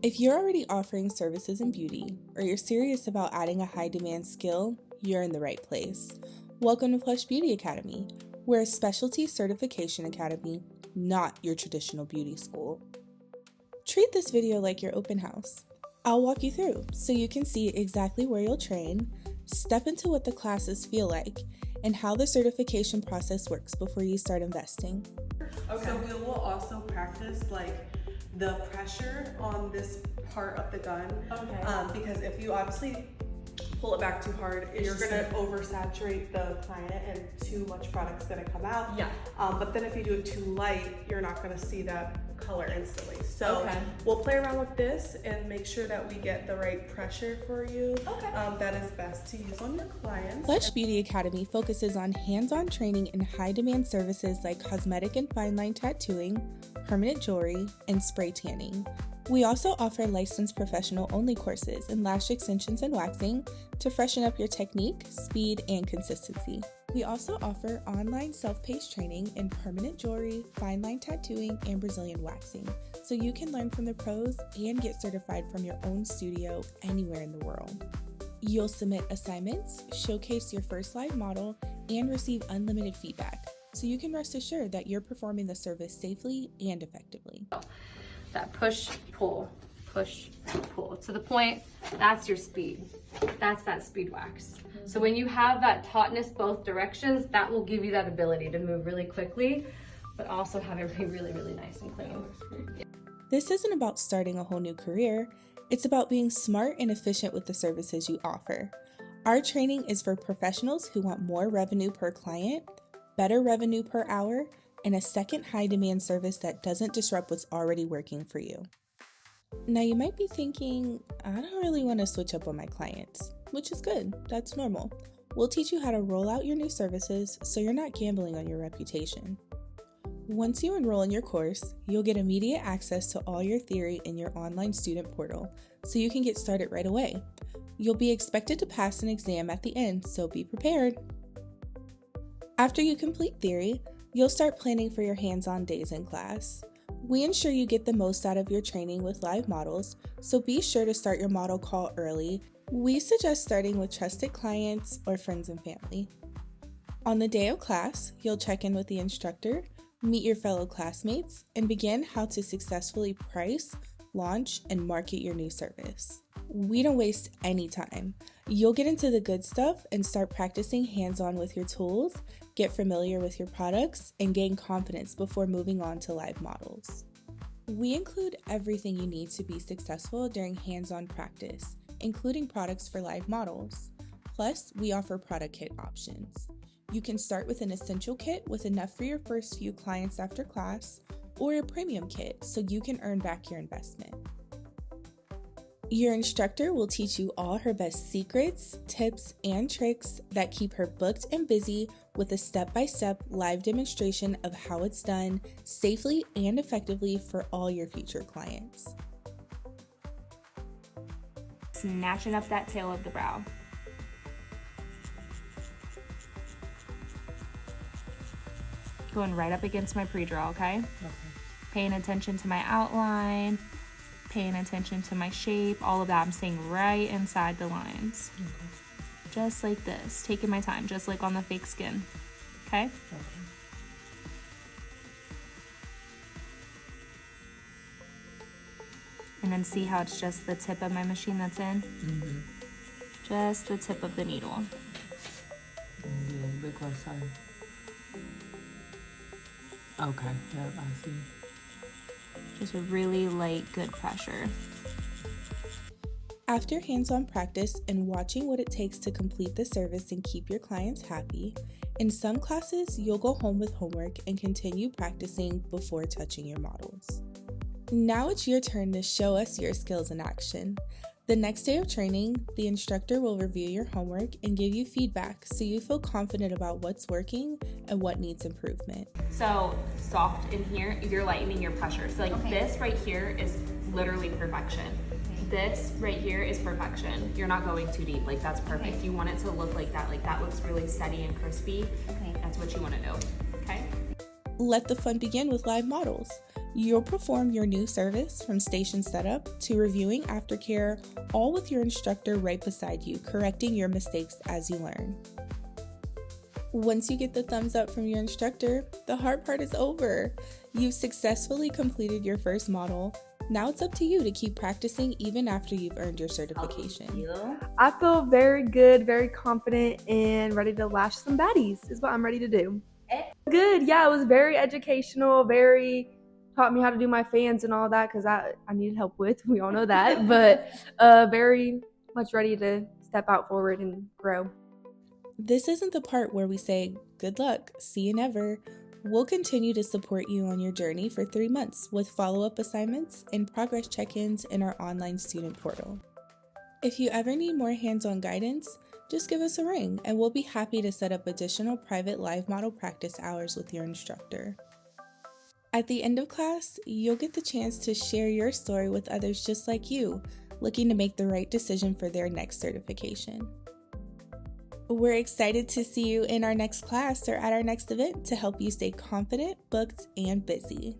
If you're already offering services in beauty, or you're serious about adding a high demand skill, you're in the right place. Welcome to Plush Beauty Academy. We're a specialty certification academy, not your traditional beauty school. Treat this video like your open house. I'll walk you through so you can see exactly where you'll train, step into what the classes feel like, and how the certification process works before you start investing. Okay. So we will also practice the pressure on this part of the gun. Okay. Because if you obviously pull it back too hard, you're gonna oversaturate the client and too much product's gonna come out. Yeah. But then if you do it too light, you're not gonna see that color instantly. So we'll play around with this and make sure that we get the right pressure for you. Okay. That is best to use on your clients. Plush Beauty Academy focuses on hands-on training in high-demand services like cosmetic and fine line tattooing, permanent jewelry, and spray tanning. We also offer licensed professional-only courses in lash extensions and waxing to freshen up your technique, speed, and consistency. We also offer online self-paced training in permanent jewelry, fine line tattooing, and Brazilian waxing, so you can learn from the pros and get certified from your own studio anywhere in the world. You'll submit assignments, showcase your first live model, and receive unlimited feedback, so you can rest assured that you're performing the service safely and effectively. That push, pull, to the point, that's your speed. That's that speed wax. So when you have that tautness both directions, that will give you that ability to move really quickly, but also have everything really, really nice and clean. This isn't about starting a whole new career. It's about being smart and efficient with the services you offer. Our training is for professionals who want more revenue per client, better revenue per hour, and a second high-demand service that doesn't disrupt what's already working for you. Now you might be thinking, I don't really want to switch up on my clients, which is good, that's normal. We'll teach you how to roll out your new services so you're not gambling on your reputation. Once you enroll in your course, you'll get immediate access to all your theory in your online student portal, so you can get started right away. You'll be expected to pass an exam at the end, so be prepared. After you complete theory, you'll start planning for your hands-on days in class. We ensure you get the most out of your training with live models, so be sure to start your model call early. We suggest starting with trusted clients or friends and family. On the day of class, you'll check in with the instructor, meet your fellow classmates, and begin how to successfully price, launch, and market your new service. We don't waste any time. You'll get into the good stuff and start practicing hands-on with your tools, get familiar with your products, and gain confidence before moving on to live models. We include everything you need to be successful during hands-on practice, including products for live models. Plus, we offer product kit options. You can start with an essential kit with enough for your first few clients after class, or a premium kit so you can earn back your investment. Your instructor will teach you all her best secrets, tips, and tricks that keep her booked and busy with a step-by-step live demonstration of how it's done safely and effectively for all your future clients. Snatching up that tail of the brow. Going right up against my pre-draw, okay? Paying attention to my outline, paying attention to my shape, all of that. I'm staying right inside the lines. Just like this, taking my time, just like on the fake skin, okay? And then see how it's just the tip of my machine that's in? Just the tip of the needle. A little bit closer. Okay, yep, I see. Just a really light, good pressure. After hands-on practice and watching what it takes to complete the service and keep your clients happy, in some classes, you'll go home with homework and continue practicing before touching your models. Now it's your turn to show us your skills in action. The next day of training, the instructor will review your homework and give you feedback so you feel confident about what's working and what needs improvement. So soft in here, you're lightening your pressure. So this right here is literally perfection. This right here is perfection. You're not going too deep, that's perfect. You want it to look like that looks really steady and crispy. That's what you want to do, okay? Let the fun begin with live models. You'll perform your new service from station setup to reviewing aftercare, all with your instructor right beside you, correcting your mistakes as you learn. Once you get the thumbs up from your instructor, the hard part is over. You've successfully completed your first model. Now it's up to you to keep practicing even after you've earned your certification. I feel very good, very confident, and ready to lash some baddies is what I'm ready to do. Good, yeah, it was very educational, taught me how to do my fans and all that because I needed help with, we all know that, but very much ready to step out forward and grow. This isn't the part where we say, good luck, see you never. We'll continue to support you on your journey for 3 months with follow-up assignments and progress check-ins in our online student portal. If you ever need more hands-on guidance, just give us a ring and we'll be happy to set up additional private live model practice hours with your instructor. At the end of class, you'll get the chance to share your story with others just like you, looking to make the right decision for their next certification. We're excited to see you in our next class or at our next event to help you stay confident, booked, and busy.